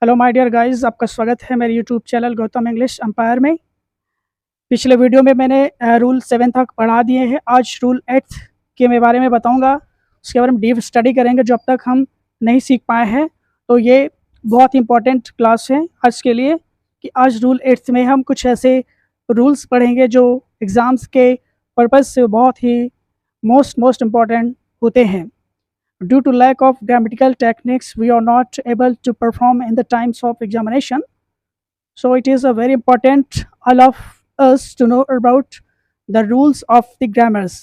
Hello my dear guys, आपका स्वागत है मेरे YouTube channel Gautam English empire में। पिछले वीडियो में मैंने रूल 7 तक पढ़ा दिए हैं। आज रूल 8 के मैं बारे में बताऊंगा। उसके बारे में डीप स्टडी करेंगे जो अब तक हम नहीं सीख पाए हैं। तो ये बहुत इंपॉर्टेंट क्लास है आज के लिए कि आज रूल 8 में हम कुछ ऐसे रूल्स पढ़ेंगे जो एग्ज़ाम्स के पर्पज़ से बहुत ही मोस्ट इम्पॉर्टेंट होते हैं। Due to lack of grammatical techniques, we are not able to perform in the times of examination. So it is a very important all of us to know about the rules of the grammars.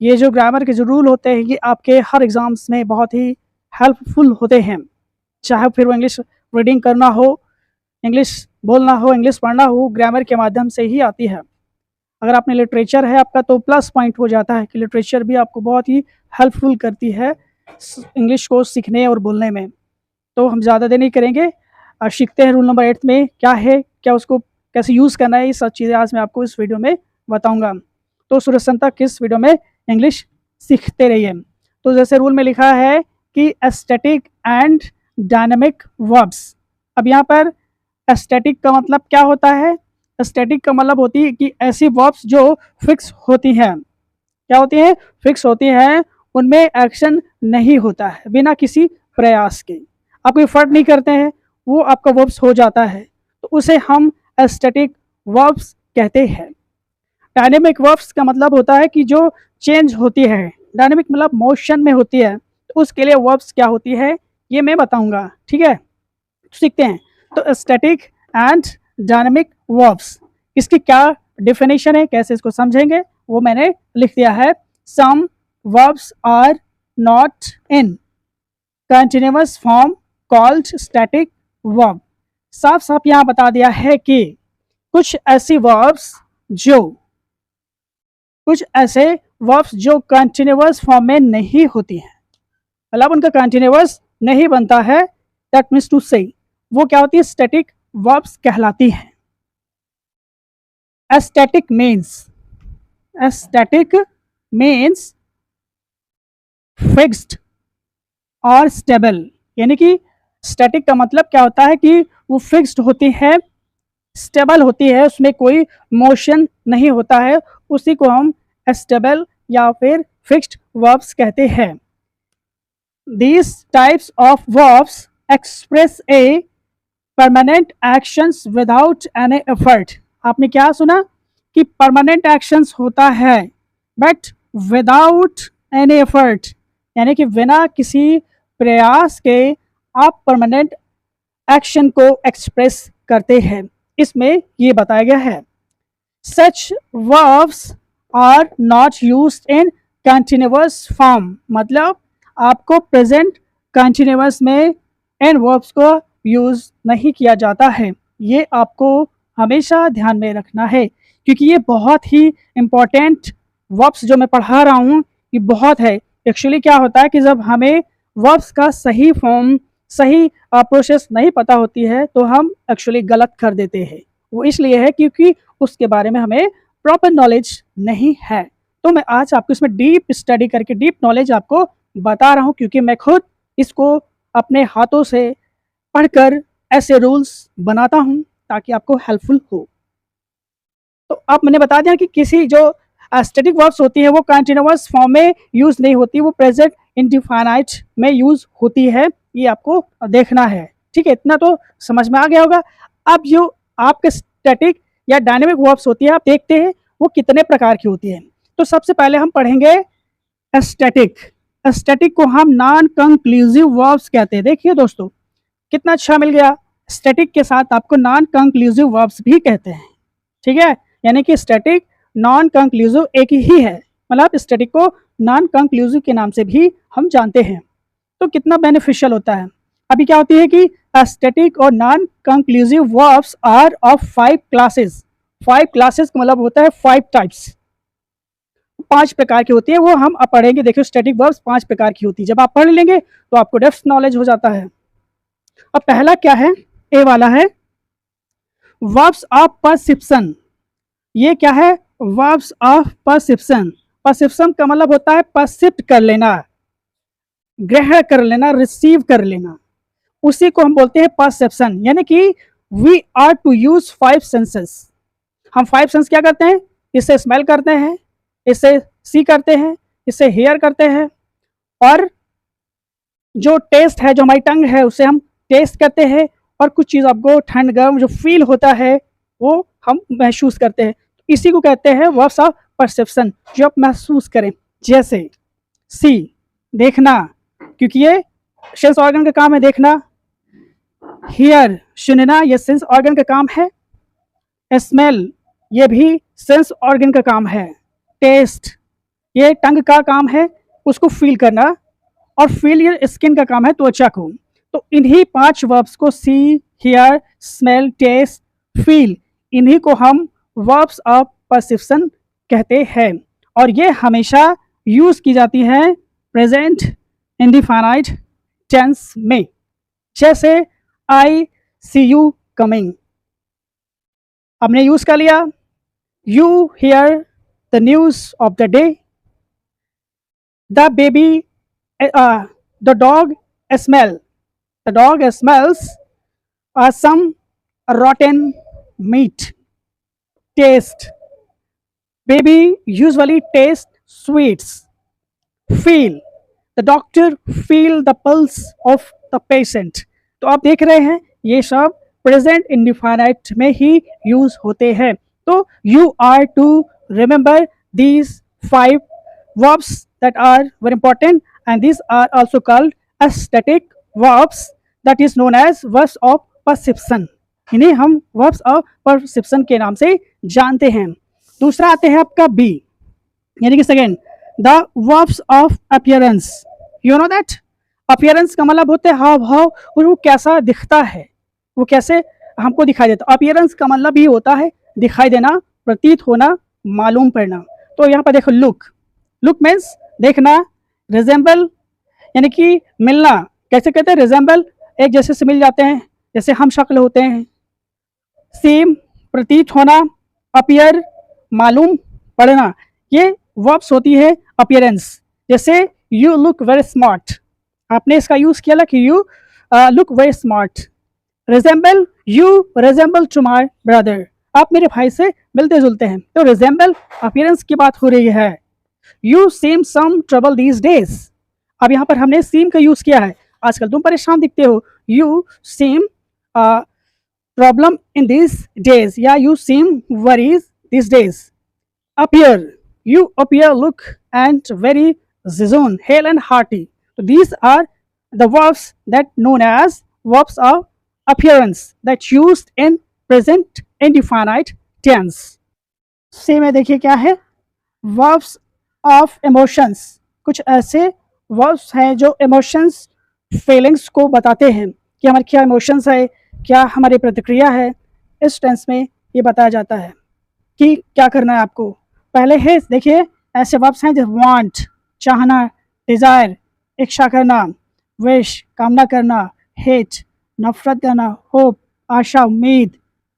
ये जो grammar के जो rule होते हैं ये आपके हर exams में बहुत ही हेल्पफुल होते हैं। चाहे फिर वो इंग्लिश रीडिंग करना हो, इंग्लिश बोलना हो, इंग्लिश पढ़ना हो, ग्रामर के माध्यम से ही आती है। अगर आपने लिटरेचर है आपका तो प्लस पॉइंट हो जाता है कि लिटरेचर भी आपको बहुत ही हेल्पफुल करती है इंग्लिश को सीखने और बोलने में। तो हम ज़्यादा देर नहीं करेंगे, सीखते हैं रूल नंबर 8 में क्या है, क्या उसको कैसे यूज़ करना है। ये सब चीज़ें आज मैं आपको इस वीडियो में बताऊंगा। तो सूर्य तक इस वीडियो में इंग्लिश सीखते रहिए। तो जैसे रूल में लिखा है कि स्टैटिक एंड डायनेमिक वर्ब्स। अब यहाँ पर स्टैटिक का मतलब क्या होता है? स्टैटिक का मतलब होती है कि ऐसी वर्ब्स जो फिक्स होती हैं। क्या होती हैं? फिक्स होती हैं, उनमें एक्शन नहीं होता है, बिना किसी प्रयास के आप कोई एफर्ट नहीं करते हैं, वो आपका वर्ब्स हो जाता है, तो उसे हम स्टैटिक वर्ब्स कहते हैं। डायनेमिक वर्ब्स का मतलब होता है कि जो चेंज होती है। डायनेमिक मतलब मोशन में होती है, तो उसके लिए वर्ब्स क्या होती है ये मैं बताऊंगा। ठीक है, सीखते हैं। तो स्टैटिक एंड डायनेमिक वर्ब्स, इसकी क्या डेफिनेशन है, कैसे इसको समझेंगे, वो मैंने लिख दिया है। Some verbs are not in continuous form called static verb. साफ साफ यहाँ बता दिया है कि कुछ ऐसे वर्ब्स जो कंटिन्यूअस फॉर्म में नहीं होती हैं, मतलब उनका कंटिन्यूअस नहीं बनता है, दैट मीन्स टू से वो क्या होती है? स्टैटिक वर्ब्स कहलाती हैं। एस्थेटिक मीन्स फिक्स्ड और स्टेबल। यानी कि स्टैटिक का मतलब क्या होता है कि वो फिक्स्ड होती है, स्टेबल होती है, उसमें कोई मोशन नहीं होता है, उसी को हम स्टेबल या फिर फिक्स्ड वर्ब्स कहते हैं। These types of verbs express a permanent actions without any effort. आपने क्या सुना कि परमानेंट एक्शंस होता है बट विदाउट एनी एफर्ट, यानी कि बिना किसी प्रयास के आप परमानेंट एक्शन को एक्सप्रेस करते हैं। इसमें ये बताया गया है such verbs are not used in continuous form, मतलब आपको प्रेजेंट कंटिन्यूअस में इन वर्ब्स को यूज़ नहीं किया जाता है। ये आपको हमेशा ध्यान में रखना है क्योंकि ये बहुत ही इम्पॉर्टेंट वर्ब्स जो मैं पढ़ा रहा हूँ ये बहुत है। एक्चुअली क्या होता है कि जब हमें वर्ब्स का सही फॉर्म, सही प्रोसेस नहीं पता होती है तो हम एक्चुअली गलत कर देते हैं। वो इसलिए है क्योंकि उसके बारे में हमें प्रॉपर नॉलेज नहीं है। तो मैं आज आपको इसमें डीप स्टडी करके डीप नॉलेज आपको बता रहा हूँ क्योंकि मैं खुद इसको अपने हाथों से पढ़कर ऐसे रूल्स बनाता हूं ताकि आपको हेल्पफुल हो। तो अब मैंने बता दिया कि किसी जो स्टैटिक वर्ब्स होती है वो कंटिन्यूअस फॉर्म में यूज नहीं होती, वो प्रेजेंट इंडिफाइनाइट में यूज होती है। ये आपको देखना है। ठीक है, इतना तो समझ में आ गया होगा। अब जो आपके स्टैटिक या डायनेमिक वर्ब्स होती है आप देखते हैं वो कितने प्रकार की होती है। तो सबसे पहले हम पढ़ेंगे स्टैटिक। स्टैटिक को हम नॉन कंक्लूसिव वर्ब्स कहते हैं। देखिए दोस्तों कितना अच्छा मिल गया, स्टैटिक के साथ आपको नॉन कंक्लूसिव वर्ब्स भी कहते हैं। ठीक है, यानी कि स्टैटिक नॉन कंक्लूसिव एक ही है, मतलब स्टैटिक को नॉन कंक्लूसिव के नाम से भी हम जानते हैं। तो कितना बेनिफिशियल होता है। अभी क्या होती है कि स्टैटिक और non conclusive verbs are of 5 classes. 5 classes का मतलब होता है 5 टाइप्स, 5 प्रकार की होती है। वो हम अब पढ़ेंगे। देखिए स्टैटिक वर्ब्स 5 प्रकार की होती है। जब आप पढ़ लेंगे तो आपको डेप्थ नॉलेज हो जाता है। अब पहला क्या है? ए वाला है वर्ब्स ऑफ परसेप्शन। ये क्या है? Verbs of perception. परसेप्शन का मतलब होता है परसिप्ट कर लेना, ग्रहण कर लेना, रिसीव कर लेना। उसी को हम बोलते हैं परसेप्शन, यानी कि we are to use 5 senses. हम 5 सेंस क्या करते हैं, इससे स्मेल करते हैं, इससे सी करते हैं, इससे हेयर करते हैं, और जो टेस्ट है, जो हमारी टंग है, उससे हम टेस्ट करते हैं, और कुछ चीज़ आपको ठंड गर्म जो फील होता है वो हम महसूस करते हैं। इसी को कहते हैं वर्ब्स ऑफ परसेप्शन, जो आप महसूस करें। जैसे सी, देखना, क्योंकि ये सेंस ऑर्गन का काम है देखना। हियर, सुनना, ये सेंस ऑर्गन का काम है। स्मेल, ये भी सेंस ऑर्गन का काम है। टेस्ट, ये टंग का काम है उसको फील करना, और फील ये स्किन का काम है त्वचा को। तो इन्हीं 5 वर्ब्स को सी, हियर, स्मेल, टेस्ट, फील, इन्हीं को हम वर्ब्स ऑफ परसेप्शन कहते हैं, और ये हमेशा यूज की जाती है प्रेजेंट इंडिफाइनाइट टेंस में। जैसे आई सी यू कमिंग, हमने यूज कर लिया। You here the news of the day, the baby, the dog smells some rotten meat. Taste, baby usually taste sweets. Feel, the doctor feel the pulse of the patient. तो आप देख रहे हैं ये सब प्रेजेंट इंडिफाइनाइट में ही यूज होते हैं। तो you are to remember these 5 verbs that are very important, and these are also called as static verbs, that is known as verbs of perception. इन्हें हम verbs of perception के नाम से जानते हैं। दूसरा आते हैं आपका बी, यानी कि second, the verbs of appearance. You know that appearance का मतलब होता है हाव भाव, और वो कैसा दिखता है, वो कैसे हमको दिखाई देता है। appearance का मतलब भी होता है दिखाई देना, प्रतीत होना, मालूम पड़ना। तो यहाँ पर देखो लुक मीन्स देखना, रिजेंबल यानी कि मिलना, कैसे कहते हैं, रिजेंबल एक जैसे से मिल जाते हैं, जैसे हम शक्ल होते हैं। सीम प्रतीत होना, अपीयर मालूम पड़ना, ये वर्ब्स होती है अपीयरेंस। जैसे यू लुक वेरी स्मार्ट, आपने इसका यूज किया कि you look very smart. Resemble, you resemble to my brother, आप मेरे भाई से मिलते जुलते हैं। तो रिजेंबल अपीयरेंस की बात हो रही है। You seem some trouble these days, अब यहाँ पर हमने सीम का यूज किया है, आजकल तुम परेशान दिखते हो। You seem problem in this days, या you seem worries this days. Appear, you appear look and very zizon, hale and hearty. So these are the verbs that known as verbs of appearance that used in present indefinite tense. से में देखिए क्या है, verbs of emotions, कुछ ऐसे verbs हैं जो emotions feelings को बताते हैं कि हमारे क्या emotions है, क्या हमारी प्रतिक्रिया है। इस टेंस में ये बताया जाता है कि क्या करना है आपको। पहले है देखिए ऐसे वर्ब्स हैं जैसे वांट चाहना, डिज़ायर इच्छा करना, विश कामना करना, हेट नफरत करना, होप आशा उम्मीद,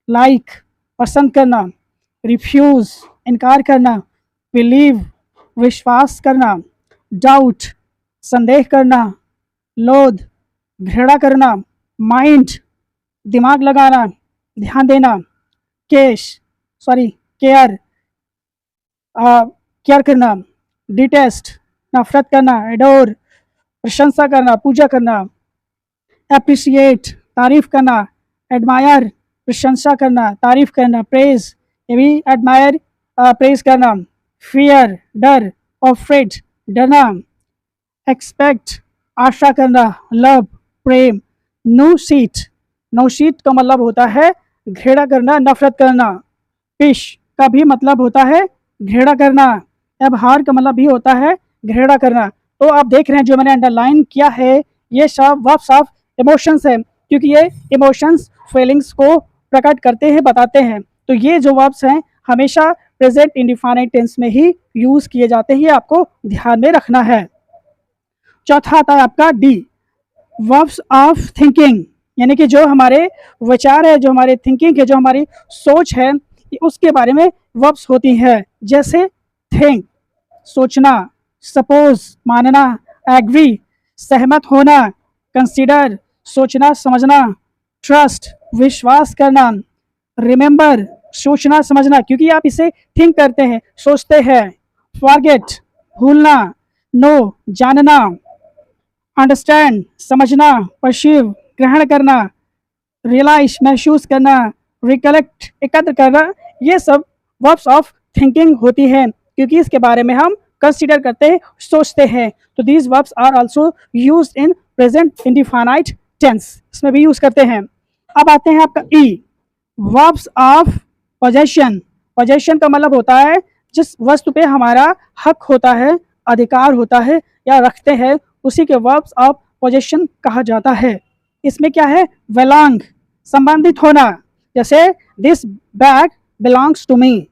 लाइक पसंद करना, रिफ्यूज़ इनकार करना, बिलीव विश्वास करना, डाउट संदेह करना, लोध घृणा करना, माइंड दिमाग लगाना, ध्यान देना, केयर केयर करना, डिटेस्ट नफरत करना, एडोर प्रशंसा करना, पूजा करना, एप्रिशिएट तारीफ करना, एडमायर प्रशंसा करना, तारीफ करना, प्रेज ये भी एडमायर प्रेज करना, फियर डर, अफ्रेड डरना, एक्सपेक्ट आशा करना, लव प्रेम, नो सीट का मतलब होता है घृणा करना, नफरत करना, फिश का भी मतलब होता है घृणा करना, एबहार का मतलब भी होता है घृणा करना। तो आप देख रहे हैं जो मैंने अंडरलाइन किया है ये सब वर्ब्स ऑफ इमोशंस है, क्योंकि ये इमोशंस फीलिंग्स को प्रकट करते हैं, बताते हैं। तो ये जो वर्ब्स हैं हमेशा प्रेजेंट इंडिफिनिट टेंस में ही यूज किए जाते हैं, ये आपको ध्यान में रखना है। चौथा आता है आपका डी, वर्ब्स ऑफ थिंकिंग, यानी कि जो हमारे विचार है, जो हमारे थिंकिंग है, जो हमारी सोच है, उसके बारे में वर्ब्स होती है। जैसे थिंक सोचना, सपोज मानना, एग्री सहमत होना, कंसीडर सोचना समझना, ट्रस्ट विश्वास करना, रिमेंबर सोचना समझना क्योंकि आप इसे थिंक करते हैं, सोचते हैं, फॉरगेट भूलना, नो जानना, अंडरस्टैंड समझना, परसीव ग्रहण करना, रियलाइज महसूस करना, रिकलेक्ट एकत्र करना, ये सब वर्ब्स ऑफ थिंकिंग होती हैं क्योंकि इसके बारे में हम कंसिडर करते हैं, सोचते हैं। तो these verbs are also used in present indefinite tense, इसमें भी यूज करते हैं। अब आते हैं आपका ई, वर्ब्स ऑफ पोजेशन। पोजेशन का मतलब होता है जिस वस्तु पे हमारा हक होता है, अधिकार होता है या रखते हैं, उसी के वर्ब्स ऑफ पोजेशन कहा जाता है। इसमें क्या है, बिलोंग संबंधित होना, जैसे this bag belongs to me.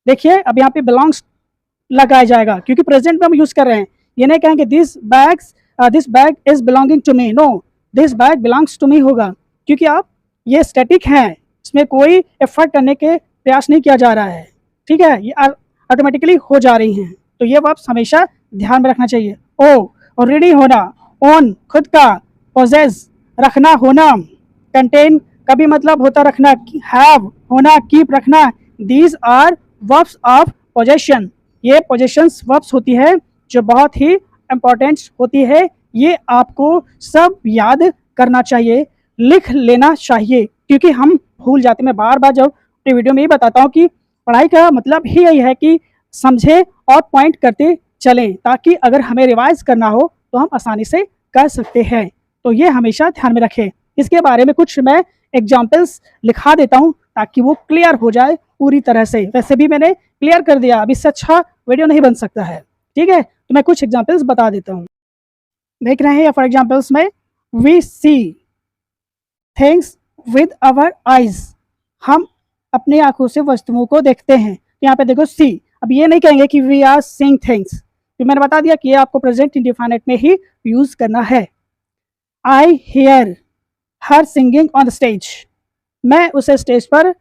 देखिए अब यहाँ पे बिलोंग्स लगाया जाएगा क्योंकि प्रेजेंट में हम यूज कर रहे हैं। ये नहीं कहेंगे this bag is belonging to me, no this bag belongs to me होगा क्योंकि आप ये स्टैटिक हैं, इसमें कोई एफर्ट करने के प्रयास नहीं किया जा रहा है, ठीक है, ये ऑटोमेटिकली हो जा रही हैं। तो ये वर्ब्स हमेशा ध्यान में रखना चाहिए। ओ और रेडी होना, ओन खुद का, पोजेस रखना होना, कंटेन का भी मतलब होता रखना, हैव होना, कीप रखना, these are verbs of possession. ये पोजेशंस वर्ब्स होती है जो बहुत ही इंपॉर्टेंट होती है, ये आपको सब याद करना चाहिए, लिख लेना चाहिए क्योंकि हम भूल जाते हैं। मैं बार बार जब अपनी वीडियो में ये बताता हूँ कि पढ़ाई का मतलब ही यही है कि समझे और पॉइंट करते चलें ताकि अगर हमें रिवाइज करना हो तो हम आसानी से कर सकते हैं। तो ये हमेशा ध्यान में रखें। इसके बारे में कुछ मैं एग्जाम्पल्स लिखा देता हूँ ताकि वो क्लियर हो जाए पूरी तरह से। वैसे भी मैंने क्लियर कर दिया, अब इससे अच्छा वीडियो नहीं बन सकता है, ठीक है। तो मैं कुछ एग्जाम्पल्स बता देता हूँ। देख रहे हैं फॉर एग्जाम्पल्स में, we see things with our eyes, हम अपनी आंखों से वस्तुओं को देखते हैं। तो यहाँ पे देखो सी, अब ये नहीं कहेंगे कि वी आर सीइंग थिंग्स, तो मैंने बता दिया कि ये आपको प्रेजेंट इंडिफिनिट में ही यूज करना है। I hear her singing on the stage, मैं उसे स्टेज पर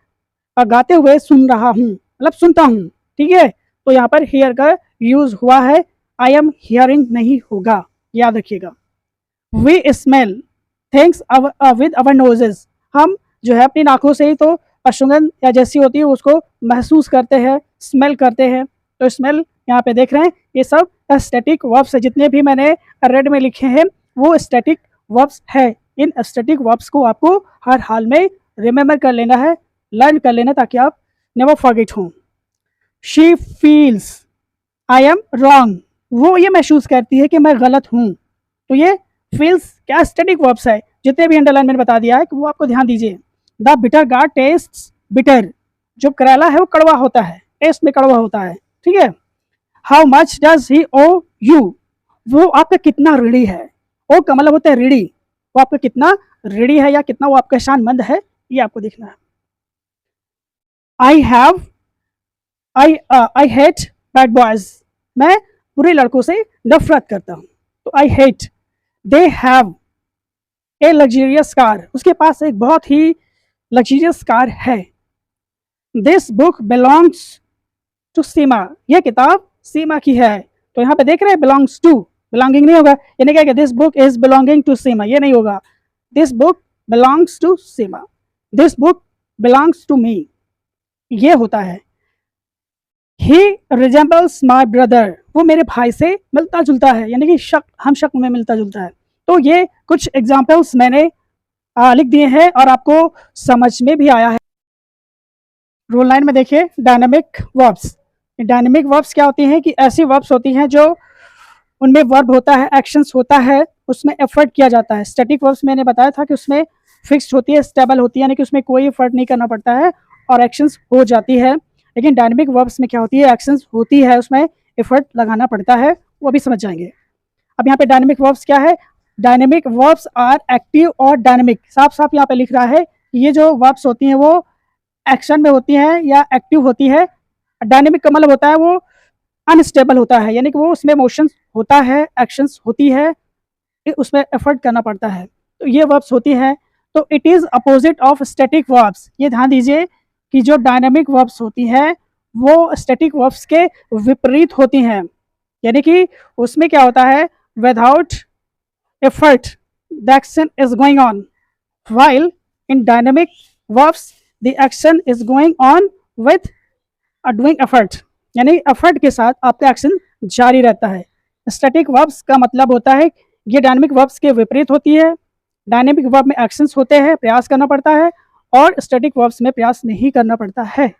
गाते हुए सुन रहा हूँ, मतलब सुनता हूँ, ठीक है। तो यहाँ पर हियर का यूज हुआ है, आई एम हियरिंग नहीं होगा, याद रखिएगा। We smell things with our noses, हम जो है अपनी नाकों से ही तो सुगंध या जैसी होती है उसको महसूस करते हैं, स्मेल करते हैं। तो स्मेल यहाँ पे देख रहे हैं, ये सब स्टैटिक वर्ब्स है, जितने भी मैंने रेड में लिखे हैं वो स्टैटिक वर्ब्स है। इन स्टैटिक वर्ब्स को आपको हर हाल में रिमेम्बर कर लेना है, लर्न कर लेना ताकि आप नेवर फॉरगेट हों। She feels I am wrong, वो ये महसूस करती है कि मैं गलत हूँ। तो ये फील्स क्या स्टैटिक वर्ब्स है, जितने भी अंडरलाइन मैंने बता दिया है कि वो आपको ध्यान दीजिए। The bitter gourd tests bitter, जो करेला है वो कड़वा होता है, टेस्ट में कड़वा होता है, ठीक है। How much does he owe you, वो आपका कितना ऋणी है, ओ का मतलब होता है ऋणी, वो आपका कितना ऋणी है या कितना वो आपका एहसानमंद है, ये आपको देखना है। आई हेट बैड बॉयज, मैं बुरे लड़कों से नफरत करता हूँ। तो I hate, they have a luxurious car, उसके पास एक बहुत ही लग्जरियस कार है। दिस बुक बिलोंग्स टू सीमा, यह किताब सीमा की है। तो यहाँ पे देख रहे हैं बिलोंग्स टू, बिलोंगिंग नहीं होगा, ये नहीं कहेगा this book is belonging to Seema, ये नहीं होगा। This book belongs to Seema, this book belongs to me, ये होता है। ही रिजेंबल्स माई ब्रदर, वो मेरे भाई से मिलता जुलता है, यानी कि हम शक्ल में मिलता जुलता है। तो ये कुछ एग्जाम्पल्स मैंने लिख दिए हैं और आपको समझ में भी आया है। रूल 9 में देखिए डायनामिक वर्ब्स। डायनामिक वर्ब्स क्या होती हैं कि ऐसी वर्ब्स होती हैं जो उनमें वर्ब होता है, एक्शंस होता है, उसमें एफर्ट किया जाता है। स्टैटिक वर्ब्स मैंने बताया था कि उसमें फिक्स्ड होती है, स्टेबल होती है, यानी कि उसमें कोई एफर्ट नहीं करना पड़ता है और एक्शंस हो जाती है। लेकिन डायनामिक वर्ब्स में क्या होती है, एक्शंस होती है, उसमें एफर्ट लगाना पड़ता है, वो भी समझ जाएंगे। अब यहाँ पे डायनामिक वर्ब्स क्या है, डायनेमिक वर्ब्स आर एक्टिव और डायनेमिक, साफ साफ यहाँ पे लिख रहा है कि ये जो वर्ब्स होती हैं वो एक्शन में होती हैं या एक्टिव होती है। डायनेमिक का मतलब होता है वो अनस्टेबल होता है, यानी कि वो उसमें मोशंस होता है, एक्शंस होती है, उसमें एफर्ट करना पड़ता है। तो ये वर्ब्स होती हैं। तो it is opposite of static verbs, ये ध्यान दीजिए कि जो डायनेमिक वर्ब्स होती हैं वो स्टैटिक वर्ब्स के विपरीत होती हैं, यानी कि उसमें क्या होता है, without effort the action is going on, while in dynamic verbs the action is going on with a doing effort, यानी effort के साथ आपका एक्शन जारी रहता है। स्टैटिक वर्ब्स का मतलब होता है ये डायनेमिक वर्ब्स के विपरीत होती है। डायनेमिक वर्ब में एक्शंस होते हैं, प्रयास करना पड़ता है, और स्टैटिक वर्ब्स में प्रयास नहीं करना पड़ता है।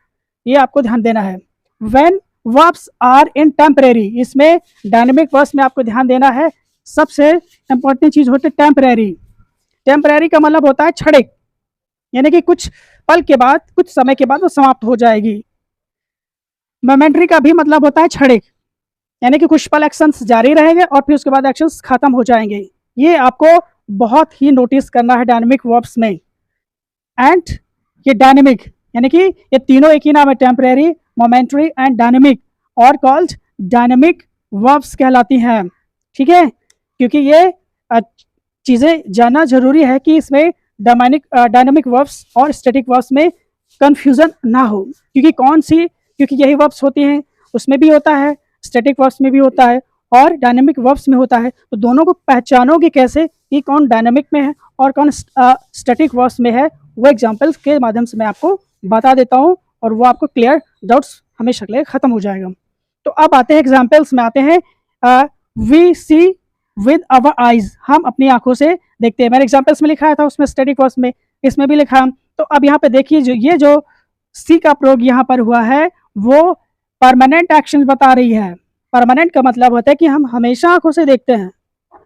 ये आपको ध्यान देना है। When verbs are in temporary, इसमें डायनेमिक वर्ब्स में आपको ध्यान देना है, सबसे इंपॉर्टेंट चीज होती है टेम्परेरी। टेम्परेरी का मतलब होता है क्षणिक, यानी कि कुछ पल के बाद, कुछ समय के बाद वो समाप्त हो जाएगी। मोमेंटरी का भी मतलब होता है क्षणिक, यानी कि कुछ पल एक्शंस जारी रहेंगे और फिर उसके बाद एक्शंस खत्म हो जाएंगे। ये आपको बहुत ही नोटिस करना है डायनेमिक वर्ब्स में। एंड ये डायनेमिक, यानी कि ये तीनों एक ही नाम है, टेम्परेरी, मोमेंटरी एंड डायनेमिक, और कॉल्ड डायनेमिक वर्ब्स कहलाती हैं। ठीक है, क्योंकि ये चीज़ें जानना जरूरी है कि इसमें डायनेमिक वर्ब्स और स्टैटिक वर्ब्स में कंफ्यूजन ना हो, क्योंकि यही वर्ब्स होती हैं, उसमें भी होता है, स्टैटिक वर्ब्स में भी होता है और डायनेमिक वर्ब्स में होता है। तो दोनों को पहचानोगे कैसे कि कौन डायनेमिक में है और कौन स्टैटिक वर्ब्स में है, वो एग्जांपल्स के माध्यम से मैं आपको बता देता हूँ, और वो आपको क्लियर डाउट्स हमेशा के लिए खत्म हो जाएगा। तो अब आते हैं एग्जाम्पल्स में, आते हैं we see with our eyes, हम अपनी आंखों से देखते हैं। मैंने एग्जाम्पल्स में लिखा था, उसमें स्टैटिक वर्ब्स में, इसमें भी लिखा। तो अब यहाँ पे देखिए, ये जो सी का प्रयोग यहाँ पर हुआ है वो परमानेंट एक्शन बता रही है। परमानेंट का मतलब होता है कि हम हमेशा आंखों से देखते हैं,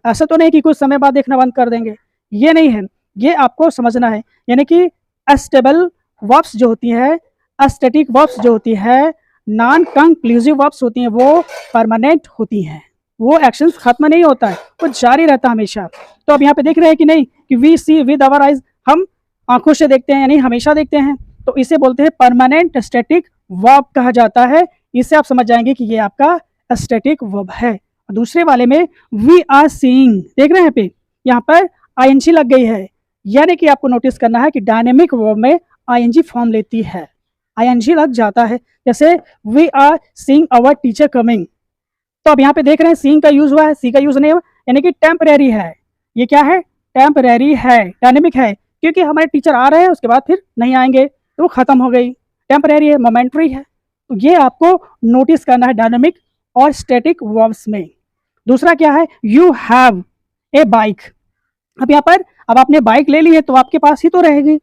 ऐसा तो नहीं कि कुछ समय बाद देखना बंद कर देंगे, ये नहीं है, ये आपको समझना है। यानी कि अस्टेबल वर्ब्स जो होती है, अस्टैटिक वर्ब्स जो होती है, नॉन कंक्लूसिव वर्ब्स होती हैं, वो परमानेंट होती हैं, वो एक्शन खत्म नहीं होता है, वो जारी रहता है हमेशा। तो अब यहाँ पे देख रहे हैं कि नहीं कि we see with our eyes, हम आंखों से देखते हैं, यानी हमेशा देखते हैं, तो इसे बोलते हैं परमानेंट स्टैटिक वर्ब कहा जाता है। इससे आप समझ जाएंगे कि ये आपका स्टैटिक वर्ब है। दूसरे वाले में वी आर सीइंग, देख रहे हैं पे यहाँ पर आईएनजी लग गई है, यानी कि आपको नोटिस करना है कि डायनेमिक वर्ब में आईएनजी फॉर्म लेती है, आईएनजी लग जाता है। जैसे we are seeing our teacher coming, तो अब यहाँ पे देख रहे हैं सीइंग का यूज हुआ है, सी का यूज नहीं हुआ, यानी कि टेम्परेरी है। ये क्या है? टेम्परेरी है, डायनेमिक है, क्योंकि हमारे टीचर आ रहे हैं उसके बाद फिर नहीं आएंगे, तो वो खत्म हो गई। टेम्परेरी है, मोमेंटरी है। तो ये आपको नोटिस करना है डायनेमिक और स्टैटिक वर्ब्स में। दूसरा क्या है? You have a bike. अब यहाँ पर अब आपने बाइक ले ली है तो आपके पास ही तो रहेगी,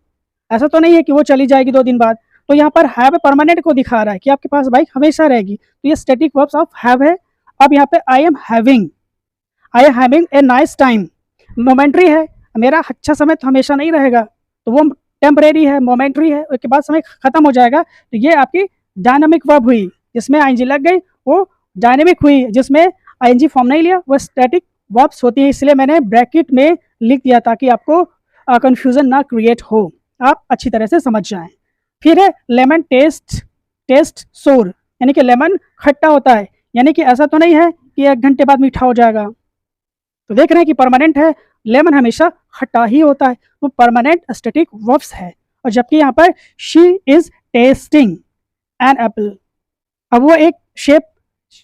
ऐसा तो नहीं है कि वो चली जाएगी 2 दिन बाद। तो यहाँ पर हैव परमानेंट को दिखा रहा है कि आपके पास बाइक हमेशा रहेगी, तो ये स्टैटिक वर्ब्स ऑफ हैव है। अब यहाँ पे I am having a nice time, momentary है, मेरा अच्छा समय तो हमेशा नहीं रहेगा, तो वो टेम्परेरी है, मोमेंटरी है, उसके बाद समय खत्म हो जाएगा। तो ये आपकी डायनामिक वर्ब हुई, जिसमें आईएनजी लग गई, वो डायनेमिक हुई, जिसमें आईएनजी फॉर्म नहीं लिया, वो स्टैटिक वर्ब्स होती है। इसलिए मैंने ब्रैकेट में लिख दिया ताकि आपको कंफ्यूजन ना क्रिएट हो, आप अच्छी तरह से समझ जाएं। फिर है लेमन टेस्ट सोर, यानी कि लेमन खट्टा होता है, यानी कि ऐसा तो नहीं है कि 1 घंटे बाद मीठा हो जाएगा। तो देख रहे हैं कि परमानेंट है, लेमन हमेशा खट्टा ही होता है, वो परमानेंट स्टैटिक वर्ब्स है। और जबकि यहाँ पर she is tasting an apple, अब वो एक शेप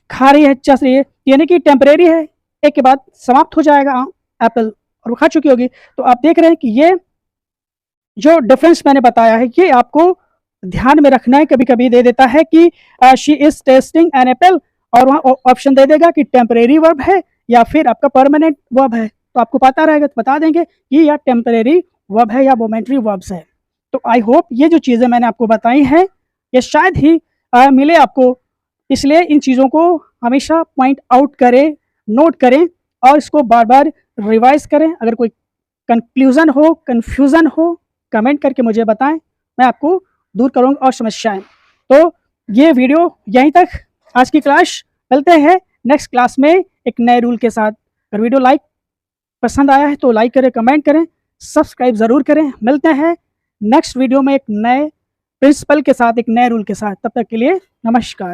खा रही है, चस रही है, यानी कि टेम्परेरी है, एक के बाद समाप्त हो जाएगा एप्पल, और वो खा चुकी होगी। तो आप देख रहे हैं कि ये जो डिफरेंस मैंने बताया है ये आपको ध्यान में रखना है। कभी कभी दे देता है कि she is tasting an apple, और वहाँ ऑप्शन दे देगा कि टेम्परेरी वर्ब है या फिर आपका परमानेंट वर्ब है, तो आपको पता रहेगा तो बता देंगे कि या टेम्परेरी वर्ब है या मोमेंटरी वर्ब्स है। तो आई होप ये जो चीज़ें मैंने आपको बताई हैं ये शायद ही मिले आपको, इसलिए इन चीज़ों को हमेशा पॉइंट आउट करें, नोट करें और इसको बार बार रिवाइज करें। अगर कोई कंक्लूजन हो, कन्फ्यूज़न हो, कमेंट करके मुझे बताएं, मैं आपको दूर करूँगा और समस्याएं। तो ये वीडियो यहीं तक, आज की क्लास, मिलते हैं नेक्स्ट क्लास में एक नए रूल के साथ। अगर वीडियो पसंद आया है तो लाइक करें, कमेंट करें, सब्सक्राइब ज़रूर करें। मिलते हैं नेक्स्ट वीडियो में एक नए प्रिंसिपल के साथ, एक नए रूल के साथ। तब तक के लिए नमस्कार।